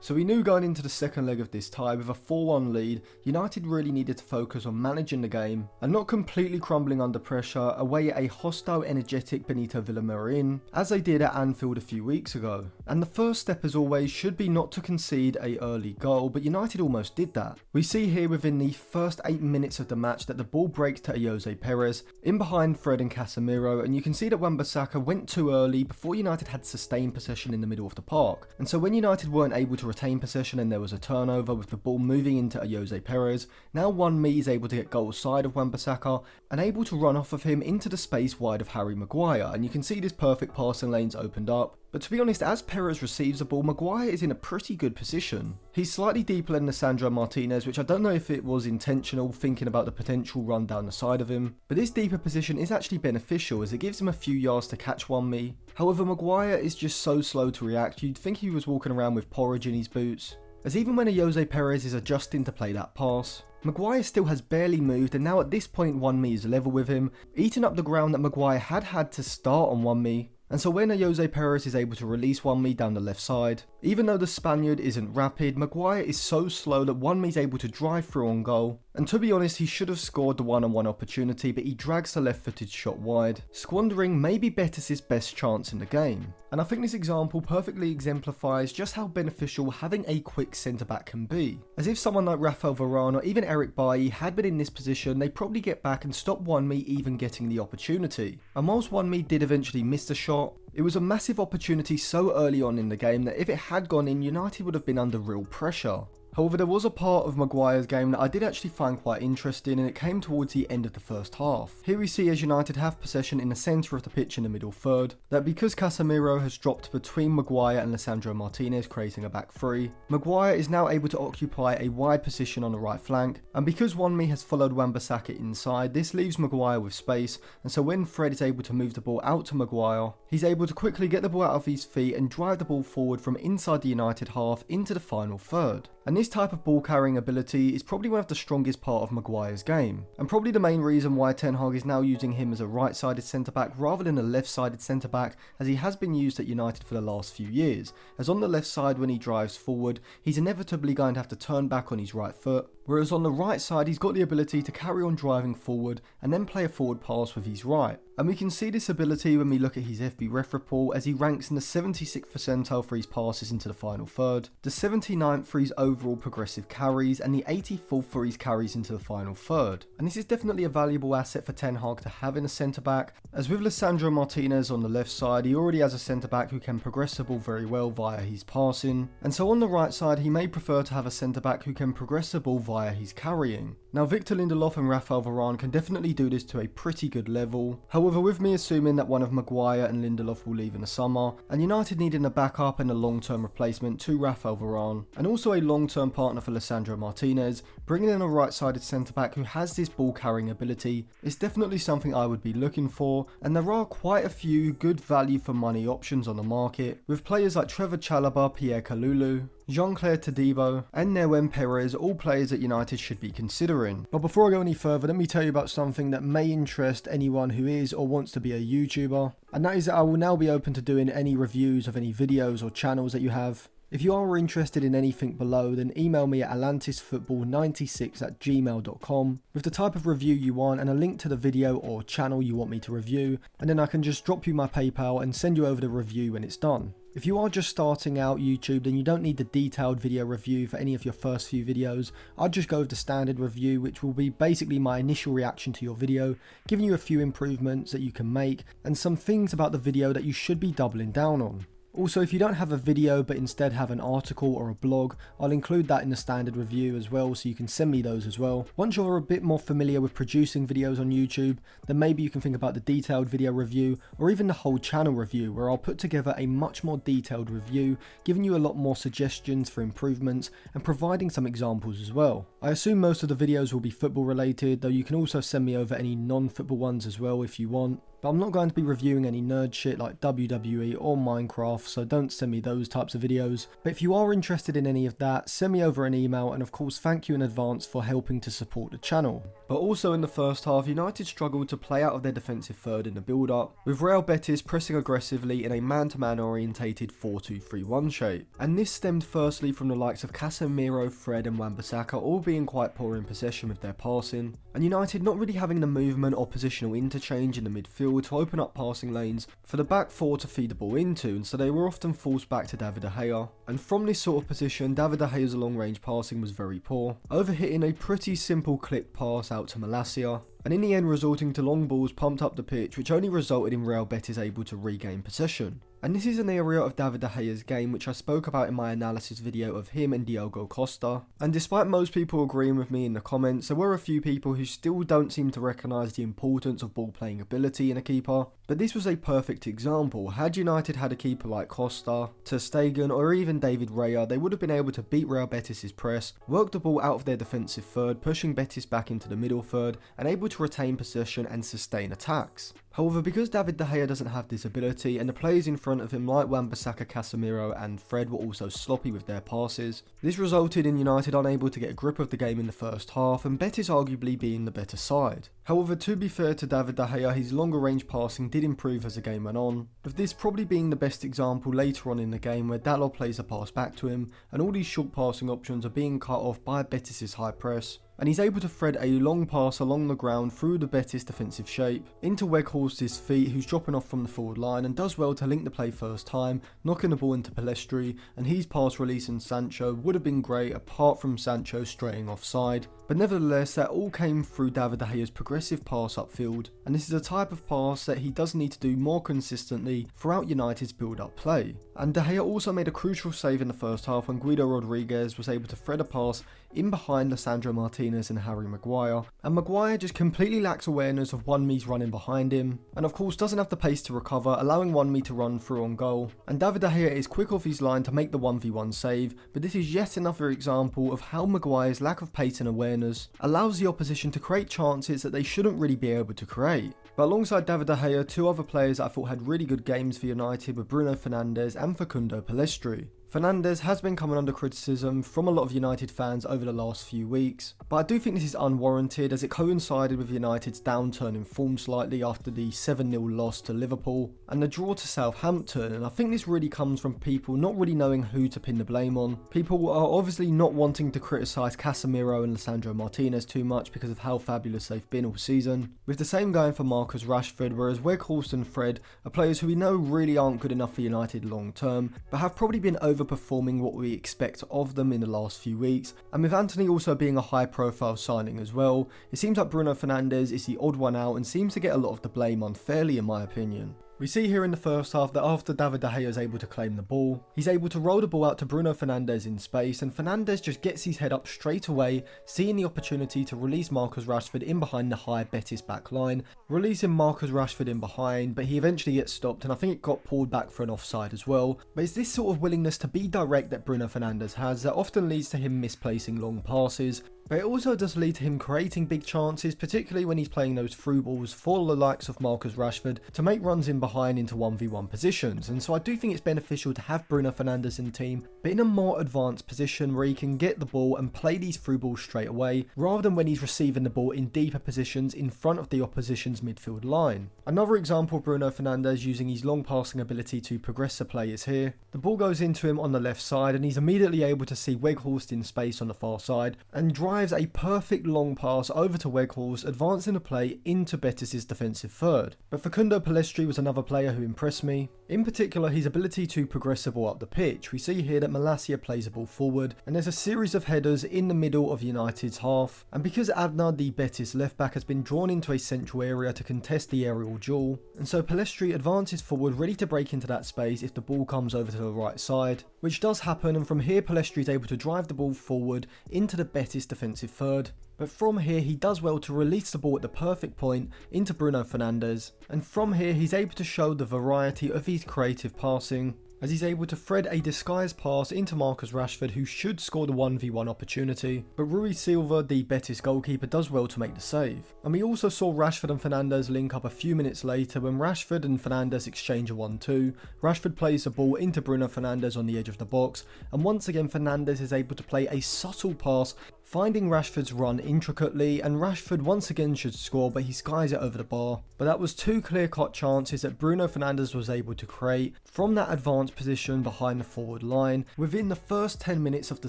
So we knew going into the second leg of this tie with a 4-1 lead, United really needed to focus on managing the game and not completely crumbling under pressure away at a hostile, energetic Benito Villamarín, as they did at Anfield a few weeks ago. And the first step as always should be not to concede an early goal, but United almost did that. We see here within the first 8 minutes of the match that the ball breaks to Jose Perez, in behind Fred and Casemiro, and you can see that Wan-Bissaka went too early before United had sustained possession in the middle of the park. And so when United weren't able to retain possession and there was a turnover with the ball moving into Jose Perez, now Wan-Mi is able to get goal side of Wan-Bissaka and able to run off of him into the space wide of Harry Maguire, and you can see this perfect passing lanes opened up. But to be honest, as Perez receives the ball, Maguire is in a pretty good position. He's slightly deeper than Lisandro Martinez, which I don't know if it was intentional, thinking about the potential run down the side of him. But this deeper position is actually beneficial as it gives him a few yards to catch Wan-Mi. However, Maguire is just so slow to react, you'd think he was walking around with porridge in his boots. As even when Jose Perez is adjusting to play that pass, Maguire still has barely moved, and now at this point Wan-Mi is level with him, eating up the ground that Maguire had to start on Wan-Mi. And so when Jose Perez is able to release Wan-Mi down the left side, even though the Spaniard isn't rapid, Maguire is so slow that Wan-Mi is able to drive through on goal. And to be honest, he should have scored the one-on-one opportunity, but he drags the left-footed shot wide, squandering maybe Betis' best chance in the game. And I think this example perfectly exemplifies just how beneficial having a quick centre-back can be. As if someone like Rafael Varane or even Eric Bailly had been in this position, they'd probably get back and stop Wan-Mi even getting the opportunity. And whilst Wan-Mi did eventually miss the shot, it was a massive opportunity so early on in the game that if it had gone in, United would have been under real pressure. However, there was a part of Maguire's game that I did actually find quite interesting, and it came towards the end of the first half. Here we see as United have possession in the centre of the pitch in the middle third, that because Casemiro has dropped between Maguire and Lisandro Martinez, creating a back three, Maguire is now able to occupy a wide position on the right flank, and because Wan-Mi has followed Wan-Bissaka inside, this leaves Maguire with space, and so when Fred is able to move the ball out to Maguire, he's able to quickly get the ball out of his feet and drive the ball forward from inside the United half into the final third. And this type of ball carrying ability is probably one of the strongest part of Maguire's game, and probably the main reason why Ten Hag is now using him as a right-sided centre-back rather than a left-sided centre-back, as he has been used at United for the last few years, as on the left side when he drives forward, he's inevitably going to have to turn back on his right foot, whereas on the right side he's got the ability to carry on driving forward and then play a forward pass with his right. And we can see this ability when we look at his FB ref report, as he ranks in the 76th percentile for his passes into the final third, the 79th for his overall progressive carries, and the 84th for his carries into the final third. And this is definitely a valuable asset for Ten Hag to have in a centre-back, as with Lisandro Martinez on the left side, he already has a centre-back who can progress the ball very well via his passing, and so on the right side he may prefer to have a centre-back who can progress the ball via his carrying. Now Victor Lindelof and Rafael Varane can definitely do this to a pretty good level. However, with me assuming that one of Maguire and Lindelof will leave in the summer, and United needing a backup and a long-term replacement to Rafael Varane, and also a long-term partner for Lisandro Martinez, bringing in a right-sided centre-back who has this ball-carrying ability is definitely something I would be looking for, and there are quite a few good value for money options on the market, with players like Trevor Chalobah, Pierre Kalulu, Jean-Claire Todibo, and Newem Perez, all players that United should be considering. But before I go any further, let me tell you about something that may interest anyone who is or wants to be a YouTuber, and that is that I will now be open to doing any reviews of any videos or channels that you have. If you are interested in anything below, then email me at atlantisfootball96@gmail.com with the type of review you want and a link to the video or channel you want me to review, and then I can just drop you my PayPal and send you over the review when it's done. If you are just starting out YouTube, then you don't need the detailed video review for any of your first few videos. I'd just go with the standard review, which will be basically my initial reaction to your video, giving you a few improvements that you can make and some things about the video that you should be doubling down on. Also, if you don't have a video but instead have an article or a blog, I'll include that in the standard review as well, so you can send me those as well. Once you're a bit more familiar with producing videos on YouTube, then maybe you can think about the detailed video review or even the whole channel review, where I'll put together a much more detailed review, giving you a lot more suggestions for improvements and providing some examples as well. I assume most of the videos will be football related, though you can also send me over any non-football ones as well if you want. but I'm not going to be reviewing any nerd shit like WWE or Minecraft, so don't send me those types of videos. But if you are interested in any of that, send me over an email, and of course thank you in advance for helping to support the channel. But also in the first half, United struggled to play out of their defensive third in the build-up, with Real Betis pressing aggressively in a man-to-man orientated 4-2-3-1 shape. And this stemmed firstly from the likes of Casemiro, Fred and Wan-Bissaka all being quite poor in possession with their passing, and United not really having the movement or positional interchange in the midfield to open up passing lanes for the back four to feed the ball into, and so they were often forced back to David De Gea. And from this sort of position, David De Gea's long range passing was very poor, overhitting a pretty simple click pass out to Malacia, and in the end resulting to long balls pumped up the pitch, which only resulted in Real Betis able to regain possession. And this is an area of David De Gea's game which I spoke about in my analysis video of him and Diogo Costa. And despite most people agreeing with me in the comments, there were a few people who still don't seem to recognise the importance of ball playing ability in a keeper. But this was a perfect example. Had United had a keeper like Costa, ter Stegen or even David Raya, they would have been able to beat Real Betis' press, work the ball out of their defensive third, pushing Betis back into the middle third, and able to retain possession and sustain attacks. However, because David De Gea doesn't have this ability, and the players in front of him like Wan-Bissaka, Casemiro and Fred were also sloppy with their passes, this resulted in United unable to get a grip of the game in the first half, and Betis arguably being the better side. However, to be fair to David De Gea, his longer range passing did improve as the game went on, with this probably being the best example later on in the game where Dalot plays a pass back to him, and all these short passing options are being cut off by Betis' high press, and he's able to thread a long pass along the ground through the Betis defensive shape into Weghorst's feet, who's dropping off from the forward line and does well to link the play first time, knocking the ball into Pellistri, and his pass release in Sancho would have been great apart from Sancho straying offside. But nevertheless, that all came through David De Gea's progressive pass upfield, and this is a type of pass that he does need to do more consistently throughout United's build-up play. And De Gea also made a crucial save in the first half when Guido Rodriguez was able to thread a pass in behind Lisandro Martinez and Harry Maguire, and Maguire just completely lacks awareness of Wanmi's running behind him, and of course doesn't have the pace to recover, allowing Wanmi to run through on goal. And David De Gea is quick off his line to make the 1v1 save, but this is yet another example of how Maguire's lack of pace and awareness allows the opposition to create chances that they shouldn't really be able to create. But alongside David De Gea, two other players I thought had really good games for United were Bruno Fernandes and Facundo Pellistri. Fernandes has been coming under criticism from a lot of United fans over the last few weeks, but I do think this is unwarranted as it coincided with United's downturn in form slightly after the 7-0 loss to Liverpool and the draw to Southampton, and I think this really comes from people not really knowing who to pin the blame on. People are obviously not wanting to criticise Casemiro and Lisandro Martinez too much because of how fabulous they've been all season, with the same going for Marcus Rashford, whereas Weghorst and Fred are players who we know really aren't good enough for United long term, but have probably been overperforming what we expect of them in the last few weeks. And with Antony also being a high profile signing as well, it seems like Bruno Fernandes is the odd one out and seems to get a lot of the blame unfairly in my opinion. We see here in the first half that after David De Gea is able to claim the ball, he's able to roll the ball out to Bruno Fernandes in space, and Fernandes just gets his head up straight away, seeing the opportunity to release Marcus Rashford in behind the high Betis back line, releasing Marcus Rashford in behind, but he eventually gets stopped, and I think it got pulled back for an offside as well. But it's this sort of willingness to be direct that Bruno Fernandes has that often leads to him misplacing long passes, but it also does lead to him creating big chances, particularly when he's playing those through balls for the likes of Marcus Rashford to make runs in behind into 1v1 positions. And so I do think it's beneficial to have Bruno Fernandes in the team, but in a more advanced position where he can get the ball and play these through balls straight away, rather than when he's receiving the ball in deeper positions in front of the opposition's midfield line. Another example of Bruno Fernandes using his long passing ability to progress the play is here. The ball goes into him on the left side and he's immediately able to see Weghorst in space on the far side and drives a perfect long pass over to Weghorst, advancing the play into Betis' defensive third. But Facundo Pellistri was another player who impressed me, in particular his ability to progress the ball up the pitch. We see here that Malacia plays the ball forward and there's a series of headers in the middle of United's half, and because Adna, the Betis left back, has been drawn into a central area to contest the aerial duel, and so Pellistri advances forward ready to break into that space if the ball comes over to the right side, which does happen, and from here Pellistri is able to drive the ball forward into the Betis defensive third. But from here he does well to release the ball at the perfect point into Bruno Fernandes, and from here he's able to show the variety of his creative passing. as he's able to thread a disguised pass into Marcus Rashford, who should score the 1v1 opportunity, but Rui Silva, the Betis goalkeeper, does well to make the save. And we also saw Rashford and Fernandes link up a few minutes later when Rashford and Fernandes exchange a 1-2. Rashford plays the ball into Bruno Fernandes on the edge of the box, and once again Fernandes is able to play a subtle pass, finding Rashford's run intricately, and Rashford once again should score, but he skies it over the bar. But that was two clear-cut chances that Bruno Fernandes was able to create from that advanced position behind the forward line within the first 10 minutes of the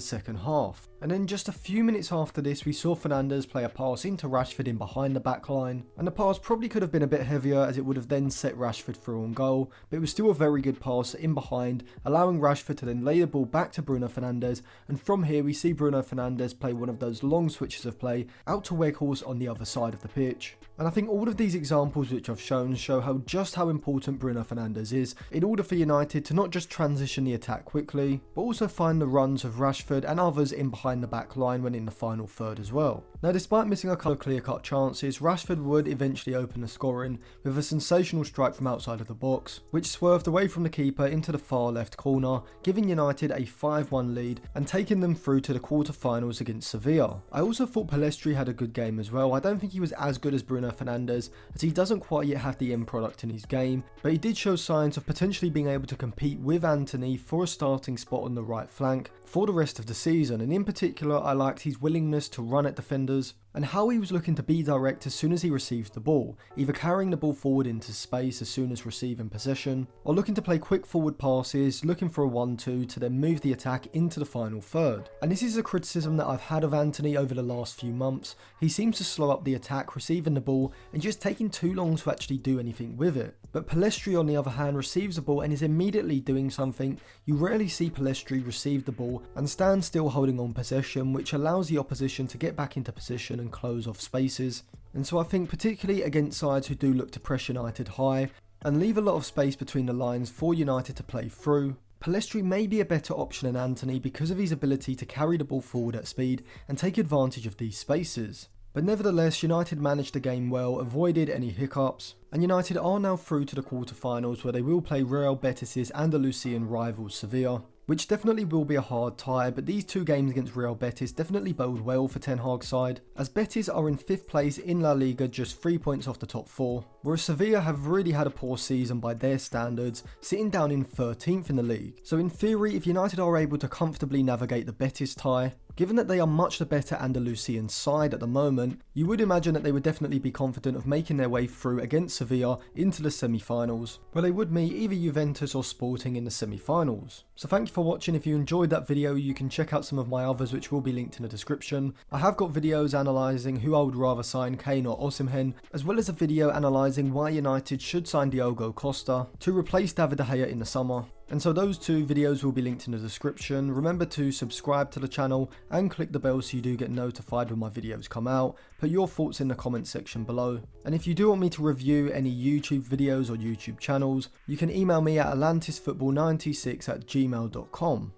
second half. And then just a few minutes after this, we saw Fernandes play a pass into Rashford in behind the back line, and the pass probably could have been a bit heavier as it would have then set Rashford through on goal, but it was still a very good pass in behind, allowing Rashford to then lay the ball back to Bruno Fernandes, and from here we see Bruno Fernandes play one of those long switches of play out to Weghorst on the other side of the pitch. And I think all of these examples which I've shown show how important Bruno Fernandes is in order for United to not just transition the attack quickly, but also find the runs of Rashford and others in behind the back line when in the final third as well. Now, despite missing a couple of clear-cut chances, Rashford would eventually open the scoring with a sensational strike from outside of the box, which swerved away from the keeper into the far left corner, giving United a 5-1 lead and taking them through to the quarter-finals against Sevilla. I also thought Pellistri had a good game as well. I don't think he was as good as Bruno Fernandes, as he doesn't quite yet have the end product in his game, but he did show signs of potentially being able to compete with Antony for a starting spot on the right flank for the rest of the season, and in particular I liked his willingness to run at defenders and how he was looking to be direct as soon as he received the ball, either carrying the ball forward into space as soon as receiving possession, or looking to play quick forward passes, looking for a 1-2 to then move the attack into the final third. And this is a criticism that I've had of Antony over the last few months. He seems to slow up the attack, receiving the ball and just taking too long to actually do anything with it. But Pellistri, on the other hand, receives the ball and is immediately doing something. You rarely see Pellistri receive the ball and stand still holding on possession, which allows the opposition to get back into position and close off spaces. And so I think particularly against sides who do look to press United high and leave a lot of space between the lines for United to play through, Pellistri may be a better option than Antony because of his ability to carry the ball forward at speed and take advantage of these spaces. But nevertheless, United managed the game well, avoided any hiccups, and United are now through to the quarterfinals where they will play Real Betis' Andalusian rivals Sevilla, which definitely will be a hard tie, but these two games against Real Betis definitely bode well for Ten Hag's side, as Betis are in 5th place in La Liga, just 3 points off the top 4, whereas Sevilla have really had a poor season by their standards, sitting down in 13th in the league. So in theory, if United are able to comfortably navigate the Betis tie, given that they are much the better Andalusian side at the moment, you would imagine that they would definitely be confident of making their way through against Sevilla into the semi-finals, where they would meet either Juventus or Sporting in the semi-finals. So thank you for watching. If you enjoyed that video, you can check out some of my others which will be linked in the description. I have got videos analysing who I would rather sign, Kane or Osimhen, as well as a video analysing why United should sign Diogo Costa to replace David De Gea in the summer. And so those two videos will be linked in the description. Remember to subscribe to the channel and click the bell so you do get notified when my videos come out. Put your thoughts in the comment section below. And if you do want me to review any YouTube videos or YouTube channels, you can email me at atlantisfootball96@gmail.com.